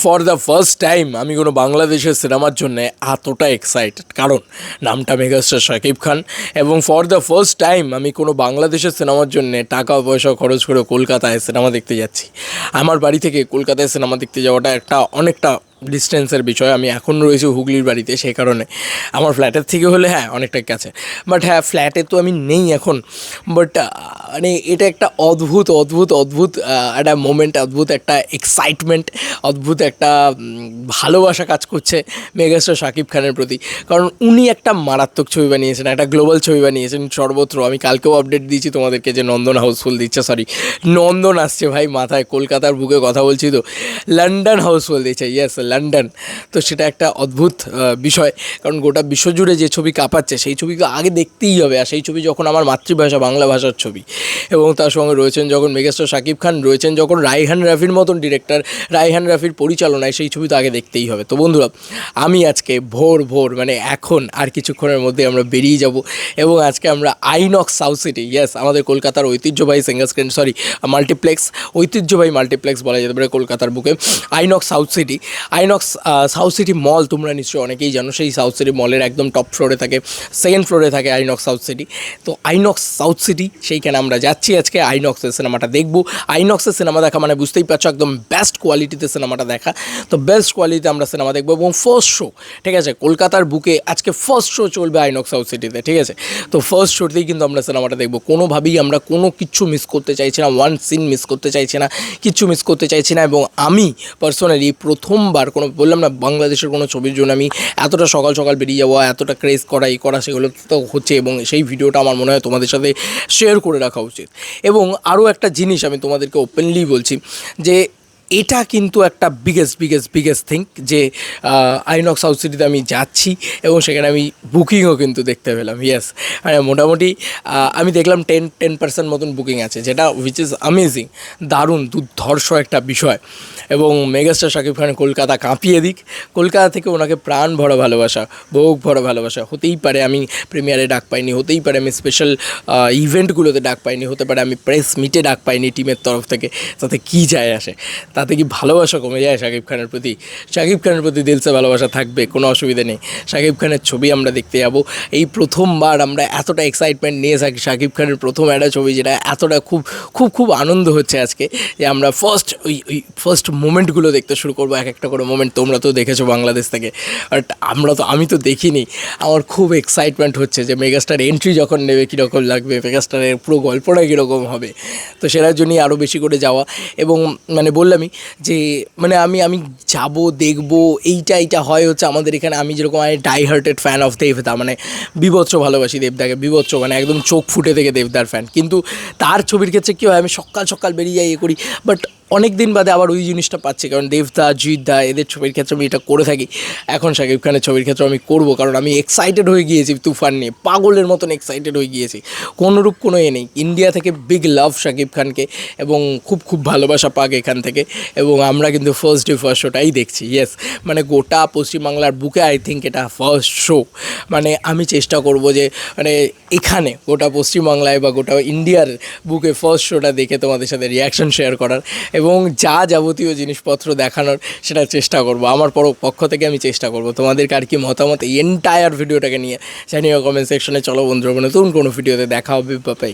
For the first time আমি কোনো বাংলাদেশের সিনেমার জন্য এতটা এক্সাইটেড, কারণ নামটা মেগাস্টার শাকিব খান। এবং ফর দ্য ফার্স্ট টাইম আমি কোনো বাংলাদেশের সিনেমার জন্য টাকা পয়সা খরচ করে কলকাতায় সিনেমা দেখতে যাচ্ছি। আমার বাড়ি থেকে কলকাতায় সিনেমা দেখতে যাওয়াটা অনেকটা ডিস্টেন্সের বিষয়। আমি এখন রয়েছি হুগলির বাড়িতে, সেই কারণে আমার ফ্ল্যাটের থেকে হলে অনেকটাই কাছে। বাট ফ্ল্যাটে তো আমি নেই এখন। বাট মানে এটা একটা অদ্ভুত একটা মোমেন্ট, অদ্ভুত একটা এক্সাইটমেন্ট, অদ্ভুত একটা ভালোবাসা কাজ করছে মেগাস্টার শাকিব খানের প্রতি। কারণ উনি একটা মারাত্মক ছবি বানিয়েছেন, একটা গ্লোবাল ছবি বানিয়েছেন সর্বত্র। আমি কালকেও আপডেট দিয়েছি তোমাদেরকে যে নন্দন হাউসফুল দিচ্ছে, নন্দন আসছে ভাই মাথায়, কলকাতার বুকে কথা বলছি তো, লন্ডন হাউসফুল দিচ্ছে, ইয়েস লন্ডন। তো সেটা একটা অদ্ভুত বিষয়, কারণ গোটা বিশ্বজুড়ে যে ছবি কাঁপাচ্ছে সেই ছবিকে আগে দেখতেই হবে। আর সেই ছবি যখন আমার মাতৃভাষা বাংলা ভাষার ছবি, এবং তার সঙ্গে রয়েছেন যখন মেগাস্টার শাকিব খান, রয়েছেন যখন রায়হান রাফির মতন ডিরেক্টর, রায়হান রাফির পরিচালনায়, সেই ছবি তো আগে দেখতেই হবে। তো বন্ধুরা, আমি আজকে ভোর মানে এখন আর কিছুক্ষণের মধ্যে আমরা বেরিয়ে যাব, এবং আজকে আমরা আইনক্স সাউথ সিটি, ইয়েস আমাদের কলকাতার ঐতিহ্যবাহী সিঙ্গল স্ক্রিন মাল্টিপ্লেক্স, ঐতিহ্যবাহী মাল্টিপ্লেক্স বলা যেতে পারে কলকাতার বুকে, আইনক্স সাউথ সিটি মল। তোমরা নিশ্চয়ই অনেকেই জানো, সেই সাউথ সিটি মলের একদম টপ ফ্লোরে থাকে, সেকেন্ড ফ্লোরে থাকে আইনক্স সাউথ সিটি। তো আইনক্স সাউথ সিটি, সেইখানে আমরা যাচ্ছি আজকে আইনক্সের সিনেমাটা দেখবো। আইনক্সের সিনেমা দেখা মানে বুঝতেই পারছো একদম বেস্ট কোয়ালিটিতে সিনেমাটা দেখা। তো বেস্ট কোয়ালিটিতে আমরা সিনেমা দেখবো, এবং ফার্স্ট শো, ঠিক আছে, কলকাতার বুকে আজকে ফার্স্ট শো চলবে আইনক্স সাউথ সিটিতে, ঠিক আছে। তো ফার্স্ট শোতেই কিন্তু আমরা সিনেমাটা দেখবো। কোনোভাবেই আমরা কোনো কিচ্ছু মিস করতে চাইছি না, ওয়ান সিন মিস করতে চাইছি না, কিচ্ছু মিস করতে চাইছি না। এবং আমি পার্সোনালি প্রথমবার বললাম না, বাংলাদেশের কোনো ছবির জন্য আমি এতটা সকাল সকাল বেরিয়ে যাওয়া, এতটা ক্রেজ করা, সেগুলো তো হচ্ছে, এবং সেই ভিডিওটা আমার মনে হয় তোমাদের সাথে শেয়ার করে রাখা উচিত। এবং আরও একটা জিনিস আমি তোমাদেরকে ওপেনলি বলছি, যে এটা কিন্তু একটা বিগেস্ট থিং, যে আইনক্স সাউথ সিটিতে আমি যাচ্ছি, এবং সেখানে আমি বুকিংও কিন্তু দেখতে পেলাম। ইয়েস, মানে মোটামুটি আমি দেখলাম 10% মতন বুকিং আছে, যেটা উইচ ইজ অ্যামেজিং, দারুণ দুর্ধর্ষ একটা বিষয়। এবং মেগাস্টার শাকিব খান কলকাতা কাঁপিয়ে দিক, কলকাতা থেকে ওনাকে প্রাণ ভরা ভালোবাসা, বুক ভরা ভালোবাসা। হতেই পারে আমি প্রিমিয়ারে ডাক পাইনি, হতেই পারে আমি স্পেশাল ইভেন্টগুলোতে ডাক পাইনি, হতে পারে আমি প্রেস মিটে ডাক পাইনি টিমের তরফ থেকে, তাতে কী যায় আসে? তাতে কি ভালোবাসা কমে যায় শাকিব খানের প্রতি? শাকিব খানের প্রতি দিলসে ভালোবাসা থাকবে, কোনো অসুবিধা নেই। শাকিব খানের ছবি আমরা দেখতে যাবো। এই প্রথমবার আমরা এতটা এক্সাইটমেন্ট নিয়ে শাকিব খানের প্রথম একটা ছবি, যেটা এতটা খুব আনন্দ হচ্ছে আজকে, যে আমরা ফার্স্ট মোমেন্টগুলো দেখতে শুরু করবো, এক একটা করে মোমেন্ট। তোমরা তো দেখেছো বাংলাদেশ থেকে, বাট আমি তো দেখিনি। আমার খুব এক্সাইটমেন্ট হচ্ছে যে মেগাস্টার এন্ট্রি যখন নেবে কীরকম লাগবে, মেগাস্টারের পুরো গল্পটা কীরকম হবে। তো সেটার জন্যই আরও বেশি করে যাওয়া। এবং মানে বললামই যে মানে আমি যাব, দেখবো, এইটা হয় হচ্ছে আমাদের এখানে। আমি যেরকম ডাই হার্টেড ফ্যান অফ দেবদা, মানে বিভৎস ভালোবাসি দেবদাকে, বিভৎস, মানে একদম চোখ ফুটে থেকে দেবদার ফ্যান। কিন্তু তার ছবির ক্ষেত্রে কী হয়, আমি সকাল বেরিয়ে যাই, করি, বাট অনেক দিন বাদে আবার ওই জিনিসটা পাচ্ছি, কারণ দেবদা, জিৎদা, এদের ছবির ক্ষেত্রে আমি এটা করে থাকি। এখন শাকিব খানের ছবির ক্ষেত্রে আমি করবো, কারণ আমি এক্সাইটেড হয়ে গিয়েছি তুফান নিয়ে, পাগলের মতন এক্সাইটেড হয়ে গিয়েছি। কোনোরূপ কোনো নেই, ইন্ডিয়া থেকে বিগ লাভ শাকিব খানকে, এবং খুব ভালোবাসা পাক এখান থেকে। এবং আমরা কিন্তু ফার্স্ট শোটাই দেখছি, ইয়েস, মানে গোটা পশ্চিমবাংলার বুকে আই থিঙ্ক এটা ফার্স্ট শো। মানে আমি চেষ্টা করব যে মানে এখানে গোটা পশ্চিমবাংলায় বা গোটা ইন্ডিয়ার বুকে ফার্স্ট শোটা দেখে তোমাদের সাথে রিয়াকশন শেয়ার করার, এবং যা যাবতীয় জিনিসপত্র দেখানোর সেটা চেষ্টা করব। আমার পক্ষ থেকে আমি চেষ্টা করব। তোমাদেরকে আর কি মতামত এই এন্টায়ার ভিডিওটাকে নিয়ে জানিও কমেন্ট সেকশনে। চলো বন্ধুরা, নতুন কোনো ভিডিওতে দেখা হবে, বাই।